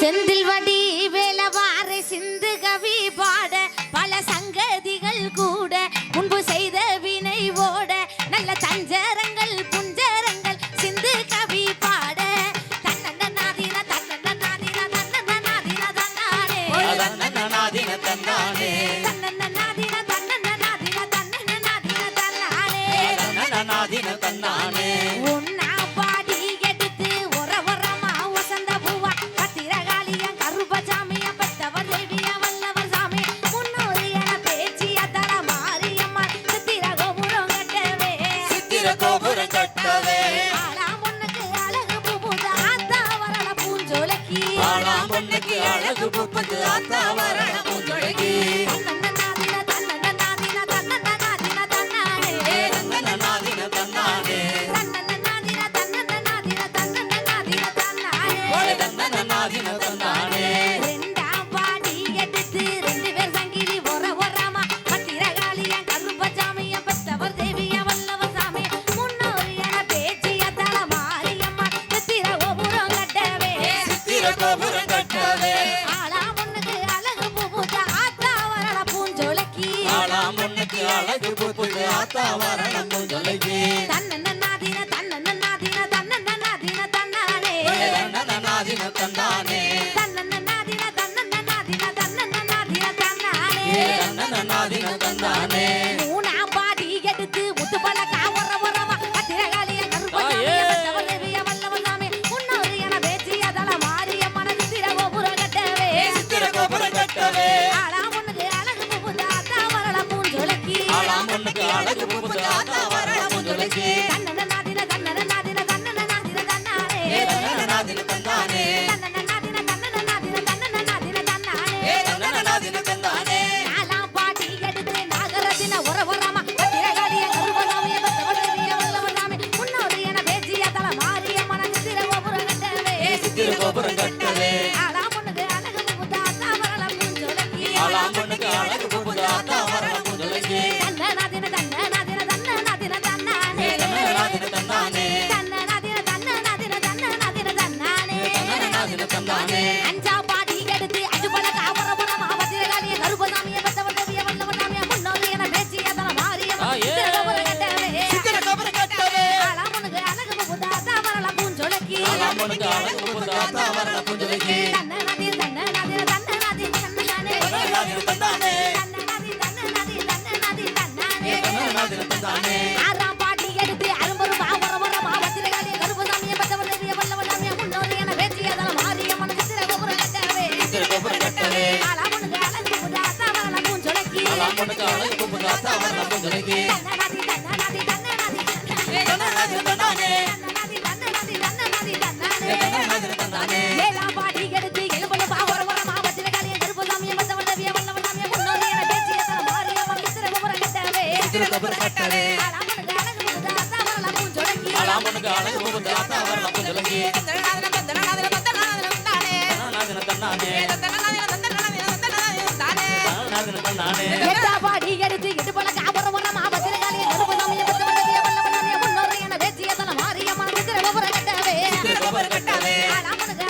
செந்தில் வடி வேலவாறு சிந்து கவி பாட பல சங்கதிகள் கூட முன்பு செய்த வினை ஓட நல்ல தஞ்சரங்கள் புஞ்சரங்கள் சிந்து கவி பாட தன்னன்னாதின தன்னன்னாதின தன்னன்னாதின தன்னானே தன்னன்னாதின தன்னானே தன்னன்னாதின தன்னன்னாதின தன்னன்னாதின தன்னானே தன்னன்னாதின தன்னானே உன்னா பாடி எடுத்து ஒரவரமா வசந்த பூவா கத்திரகாளிய கருப்பசாமிய பெத்தவர் தேவிய வல்லவர் சாமி முன்னோரு என பேச்சிய தல மாரியம்மா சித்திர கோபுரம் கட்டவே ஆளா முன்னுக்கு அழகு பூப்புது ஆத்தா வரல பூஞ்சோலைக்கு தன்னன்னாதின தன்னன்னாதின தன்னன்னாதின தன்னானே தன்னன்னாதின தன்னன்னாதின தன்னானே ரெண்டாம் பாடி எடுத்து ரெண்டு பேர் சங்கிலி ஒரவரமா பத்திரகாளிய கருப்பசாமிய பெத்தவர் தேவிய வல்லவர் சாமி முன்னோரு என பேச்சிய தல மாரியம்மா சித்திர கோபுரம் கட்டவே ஆளா முன்னுக்கு அழகு பூப்புது ஆத்தா வரல பூஞ்சோலைக்கு தன்னன்னாதின தன்னன்னாதின தன்னன்னாதின தன்னானே தன்னன்னாதின தன்னன்னாதின தன்னானே மூணாம் பாடி எடுத்து முத்துப்பல காவரவரமா கத்திரகாளிய கருப்பசாமிய பெத்தவர் தேவிய வல்லவர் சாமி முன்னோரு என பேச்சிய தல மாரியம்மன சித்திர கோபுரம் கட்டவே ஆளா முன்னுக்கு அழகு பூப்புது ஆத்தா வரல பூஞ்சோலைக்கு தன்னன்னாதின தன்னன்னாதின தன்னன்னாதின தன்னானே தன்னன்னாதின தன்னன்னாதின தன்னானே நாலாம் பாட்டி எடுத்து நாகரத்தின உறவரமா கத்திரகாளிய கருப்பசாமிய பெத்தவர் தேவிய வல்லவர் சாமி முன்னோரு என பேச்சிய தல மாரியம்மன சித்திர கோபுரம் கட்டவே ஆளா முன்னுக்கு அழகு பூப்புது ஆத்தா வரல பூஞ்சோலைக்கு தன்னன்னாதின தன்னன்னாதின தன்னன்னாதின தன்னானே தன்னன்னாதின தன்னன்னாதின தன்னானே அஞ்சாம் பாட்டி எடுத்து அஜுபல காவரவரமா பத்திரகாளிய கருப்பசாமிய பெத்தவர் தேவிய வல்லவர் சாமி முன்னோரு என பேச்சிய தல மாரியம்மன சித்திர கோபுரம் கட்டவே ஆளா முன்னுக்கு அழகு பூப்புது ஆத்தா வரல பூஞ்சோலைக்கு தன்னன்னாதின தன்னன்னாதின தன்னன்னாதின தன்னானே ஆறாம் பாட்டி எடுத்து அரும்பரு பாவரவரமா பத்திரகாளிய கருப்பசாமிய பெத்தவர் தேவிய வல்லவர் சாமி முன்னோரு என பேச்சிய தல மாரியம்மன சித்திர கோபுரம் கட்டவே ஆளா முன்னுக்கு அழகு பூப்புது ஆத்தா வரல பூஞ்சோலைக்கு ஏழாம் பாட்டி எடுத்து எழுபது பாவரவரமா பத்திரகாளிய கருப்பசாமிய பெத்தவர் தேவிய வல்லவர் சாமி முன்னோரு என பேச்சிய தல மாரியம்மன சித்திர கோபுரம் கட்டவே ஆளா முன்னுக்கு அழகு பூப்புது ஆத்தா வரல பூஞ்சோலைக்கு எட்டாம் பாட்டி எடுத்து இடுபல காவரவரமா பத்திரகாளிய கருப்பசாமிய பெத்தவர் தேவிய வல்லவர் சாமி முன்னோரு என பேச்சிய தல மாரியம்மன சித்திர கோபுரம் கட்டவே ஆளா முன்னுக்கு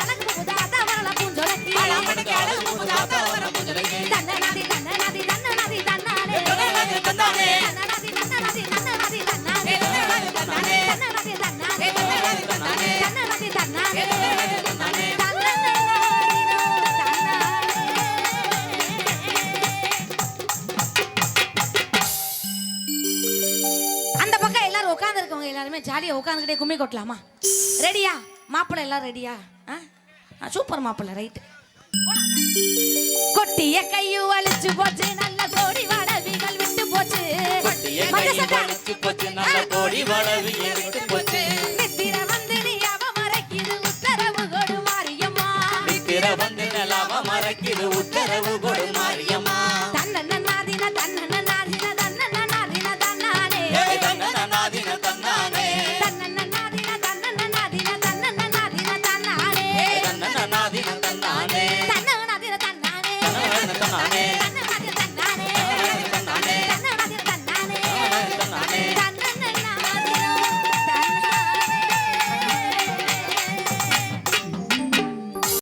அழகு பூப்புது ஆத்தா வரல பூஞ்சோலைக்கு தன்னன்னாதி தன்னன்னாதி தன்னன்னாதி தன்னானே தன்னன்னாதி தன்னன்னாதி அந்த பக்கம் எல்லாரும் உட்கார்ந்து இருக்கவங்க எல்லாருமே ஜாலியா உட்கார்ந்துக்கிட்டே கும்மி கொட்டலாமா? ரெடியா? மாப்பிள்ளை எல்லாரும் ரெடியா? சூப்பர் மாப்பிள்ளை, ரைட். கொட்டிய கையு வலிச்சு போச்சு, நல்ல கோடி வடவிகள் விட்டு போச்சு. நித்திர வந்து நீ அவ மறைக்குது உத்தரவு கொடு மாரியம்மா.